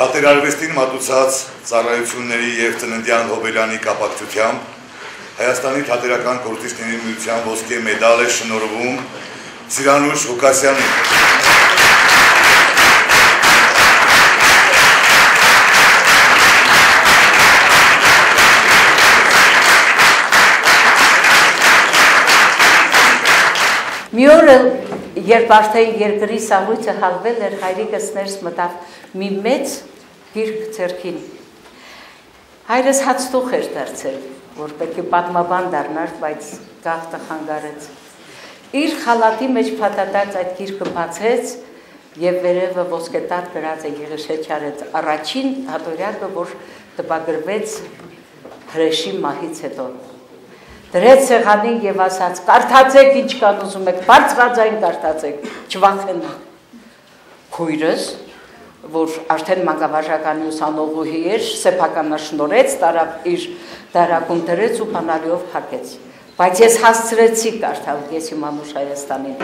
Թատերարվեստին մատուցած ծառայությունների և ծննդյան հոբելյանի կապակցությամբ Հայաստանի թատերական կորտիստների միության ոսկե մեդալ է շնորհվում Սիրանուշ Ղուկասյանին։ Մի օրը, երբ արդեն երկրի սահույցը հալվել էր, հայրիկս ներս մտավ մի մեծ գիրք ձեռքին։ Հայրս հացտուխ էր դարձել, որ պետք է պատմաբան դառնար, բայց գաղթը խանգարեց։ Իր խալատի մեջ փաթաթած այդ գիրքը բացեց եւ վերևը ոսկետար գրած է եղեշեչարեց առաջին հատորյակը, որ տպագրվեց հրեշի մահից հետո։ Դրեց սեղանին եւ ասաց. «Կարդացեք ինչ կան ուզում եք, բարձրաձայն կարդացեք, չվախենաք»։ Քույրս, որ արդեն մանկավարժականի ուսանողուհի էր, սեփականաշնորհեց, տարավ իր դարակում դրեց ու բանալիով փակեց։ Բայց ես հասցրեցի կարդալ «Ես իմ անուշ Հայաստանին»։